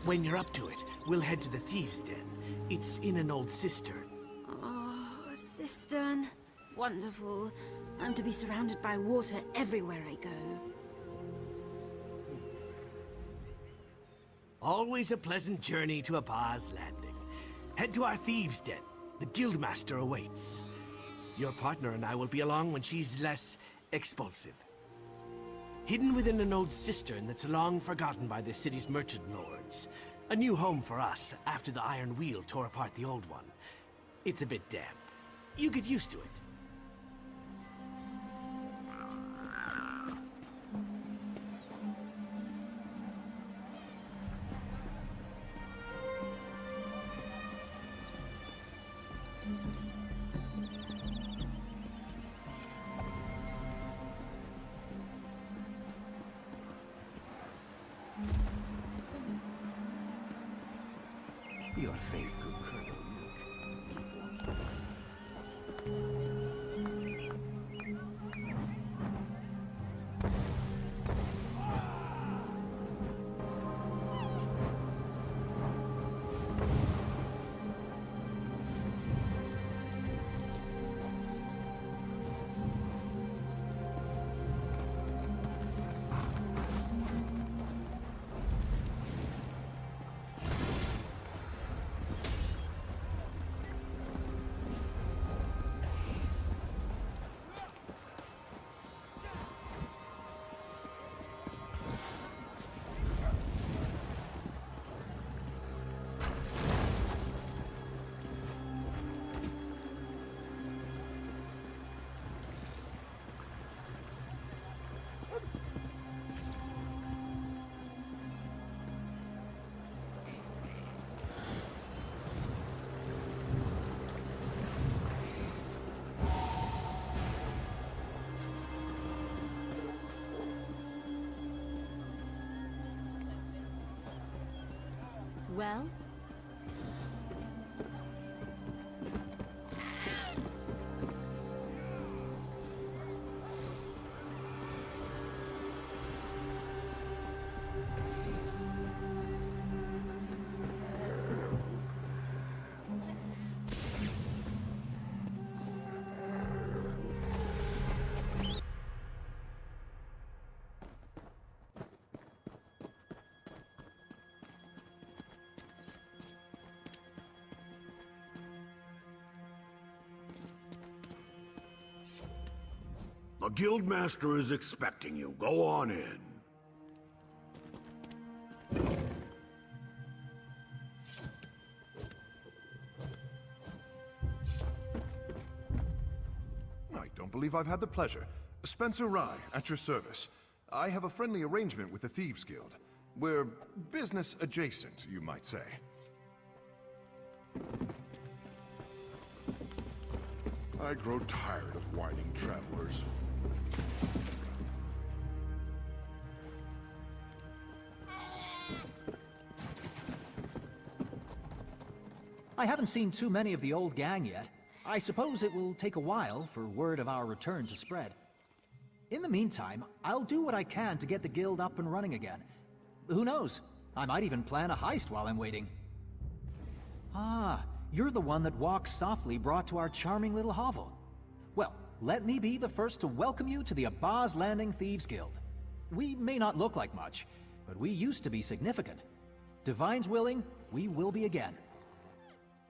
When you're up to it, we'll head to the Thieves' Den. It's in an old cistern. Oh, a cistern. Wonderful. I'm to be surrounded by water everywhere I go. Always a pleasant journey to Abahs Landing. Head to our Thieves' Den. The Guildmaster awaits. Your partner and I will be along when she's less expulsive. Hidden within an old cistern that's long forgotten by the city's merchant lords. A new home for us after the Iron Wheel tore apart the old one. It's a bit damp. You get used to it. Your faith could curdle milk. Well? The Guildmaster is expecting you. Go on in. I don't believe I've had the pleasure. Spencer Rye, at your service. I have a friendly arrangement with the Thieves Guild. We're business adjacent, you might say. I grow tired of whining travelers. I haven't seen too many of the old gang yet. I suppose it will take a while for word of our return to spread. In the meantime, I'll do what I can to get the guild up and running again. Who knows? I might even plan a heist while I'm waiting. Ah, you're the one that Walk Softly brought to our charming little hovel. Well, let me be the first to welcome you to the Abahs Landing Thieves Guild. We may not look like much, but we used to be significant. Divine's willing, we will be again.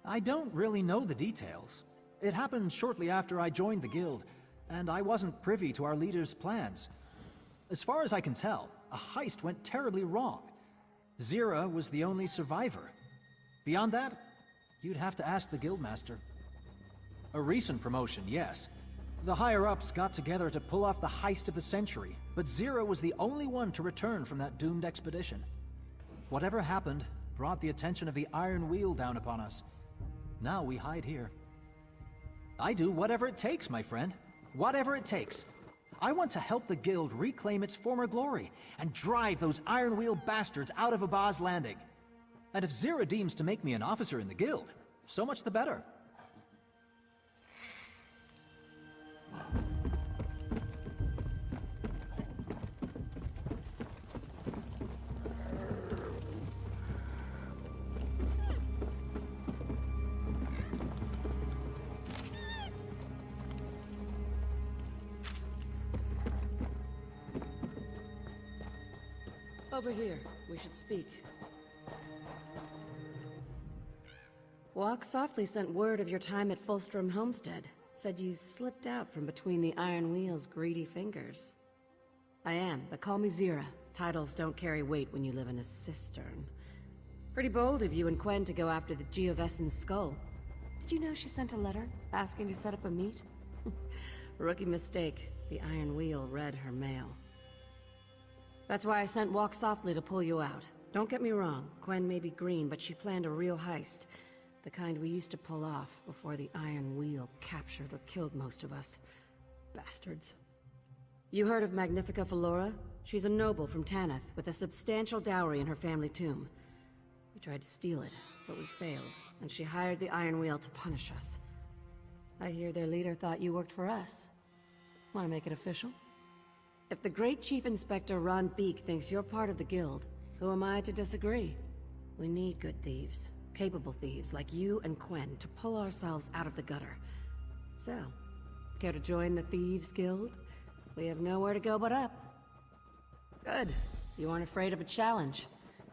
I don't really know the details. It happened shortly after I joined the guild, and I wasn't privy to our leader's plans. As far as I can tell, a heist went terribly wrong. Zira was the only survivor. Beyond that, you'd have to ask the Guildmaster. A recent promotion, yes. The higher-ups got together to pull off the heist of the century, but Zira was the only one to return from that doomed expedition. Whatever happened brought the attention of the Iron Wheel down upon us. Now we hide here. I do whatever it takes, my friend. Whatever it takes. I want to help the guild reclaim its former glory and drive those Iron Wheel bastards out of Abahs Landing. And if Zira deems to make me an officer in the guild, so much the better. Over here. We should speak. Walk Softly sent word of your time at Fulstrom Homestead. Said you slipped out from between the Iron Wheel's greedy fingers. I am, but call me Zira. Titles don't carry weight when you live in a cistern. Pretty bold of you and Quen to go after the Geovessen's skull. Did you know she sent a letter asking to set up a meet? Rookie mistake. The Iron Wheel read her mail. That's why I sent Walk Softly to pull you out. Don't get me wrong, Quen may be green, but she planned a real heist. The kind we used to pull off before the Iron Wheel captured or killed most of us. Bastards. You heard of Magnifica Felora? She's a noble from Tanith, with a substantial dowry in her family tomb. We tried to steal it, but we failed, and she hired the Iron Wheel to punish us. I hear their leader thought you worked for us. Want to make it official? If the great Chief Inspector Ron Beek thinks you're part of the guild, who am I to disagree? We need good thieves, capable thieves like you and Quen to pull ourselves out of the gutter. So, care to join the Thieves Guild? We have nowhere to go but up. Good. You aren't afraid of a challenge.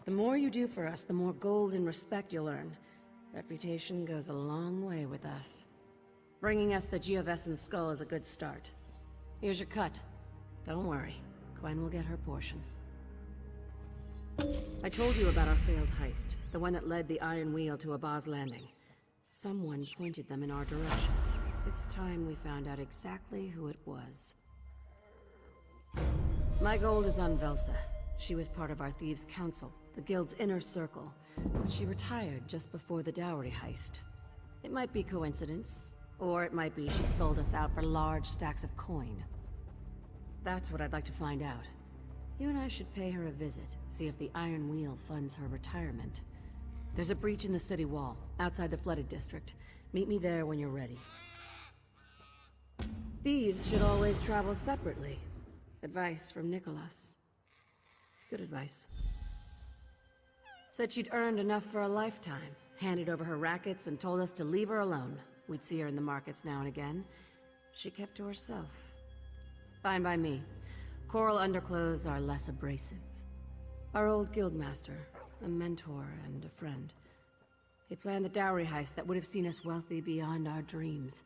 The more you do for us, the more gold and respect you'll earn. Reputation goes a long way with us. Bringing us the Geovessen's skull is a good start. Here's your cut. Don't worry, Quen will get her portion. I told you about our failed heist, the one that led the Iron Wheel to Abahs Landing. Someone pointed them in our direction. It's time we found out exactly who it was. My gold is on Velsa. She was part of our Thieves' Council, the Guild's inner circle, but she retired just before the dowry heist. It might be coincidence, or it might be she sold us out for large stacks of coin. That's what I'd like to find out. You and I should pay her a visit, see if the Iron Wheel funds her retirement. There's a breach in the city wall, outside the flooded district. Meet me there when you're ready. Thieves should always travel separately. Advice from Nicholas. Good advice. Said she'd earned enough for a lifetime, handed over her rackets and told us to leave her alone. We'd see her in the markets now and again. She kept to herself. Fine by me. Coral underclothes are less abrasive. Our old guildmaster, a mentor and a friend. He planned the dowry heist that would have seen us wealthy beyond our dreams.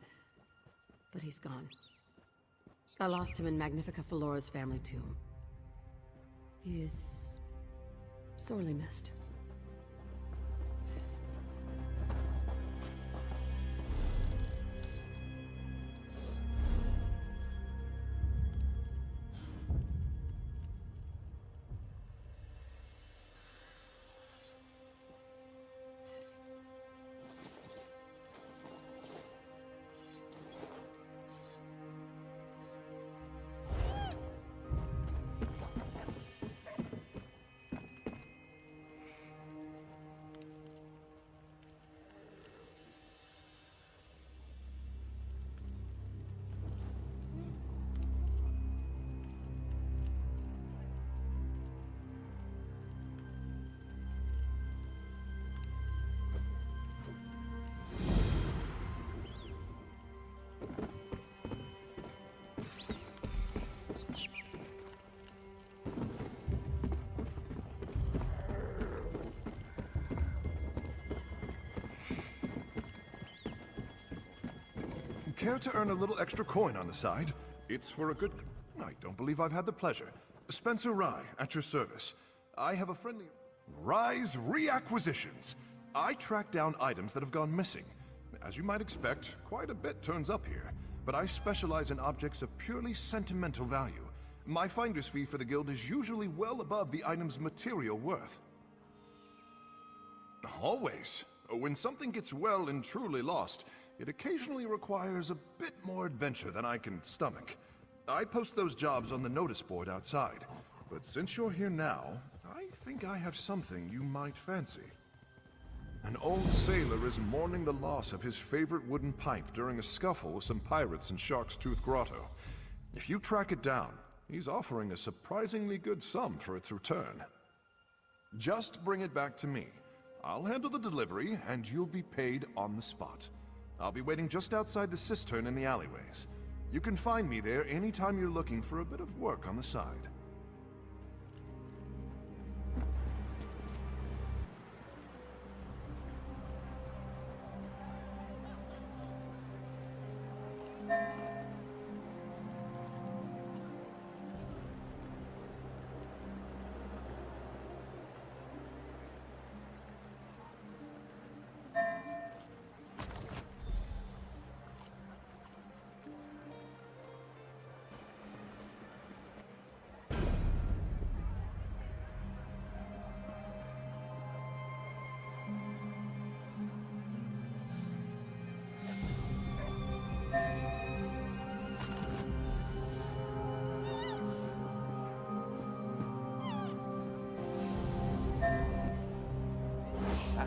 But he's gone. I lost him in Magnifica Felora's family tomb. He is sorely missed. Care to earn a little extra coin on the side? It's for a good... I don't believe I've had the pleasure. Spencer Rye, at your service. I have a friendly... Rye's Reacquisitions. I track down items that have gone missing. As you might expect, quite a bit turns up here. But I specialize in objects of purely sentimental value. My finder's fee for the guild is usually well above the item's material worth. Always. When something gets well and truly lost, it occasionally requires a bit more adventure than I can stomach. I post those jobs on the notice board outside, but since you're here now, I think I have something you might fancy. An old sailor is mourning the loss of his favorite wooden pipe during a scuffle with some pirates in Shark's Tooth Grotto. If you track it down, he's offering a surprisingly good sum for its return. Just bring it back to me. I'll handle the delivery, and you'll be paid on the spot. I'll be waiting just outside the cistern in the alleyways. You can find me there anytime you're looking for a bit of work on the side.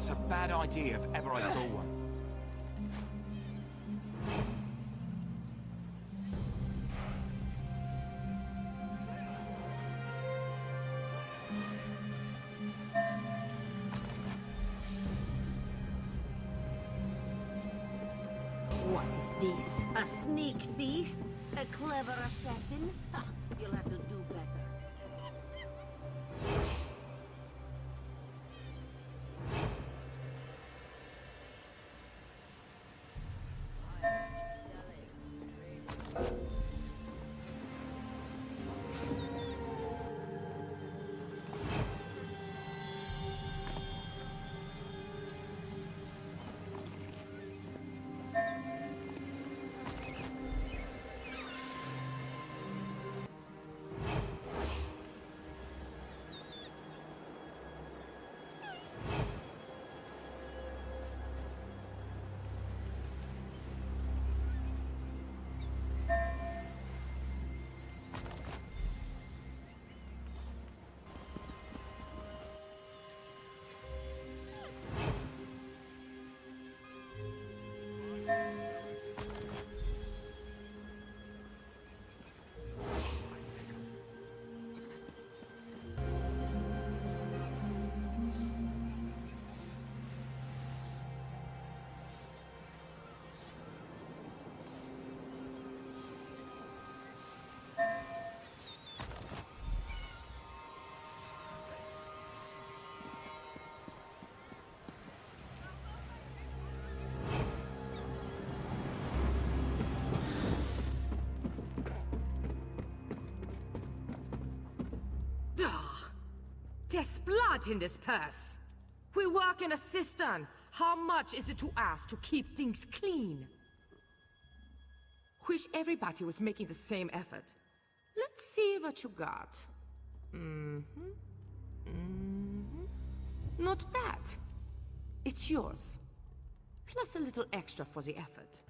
That's a bad idea if ever I saw one. What is this? A sneak thief? A clever assassin? Ha! You'll have to do better. There's blood in this purse. We work in a cistern. How much is it to ask to keep things clean? Wish everybody was making the same effort. Let's see what you got. Not bad. It's yours. Plus a little extra for the effort.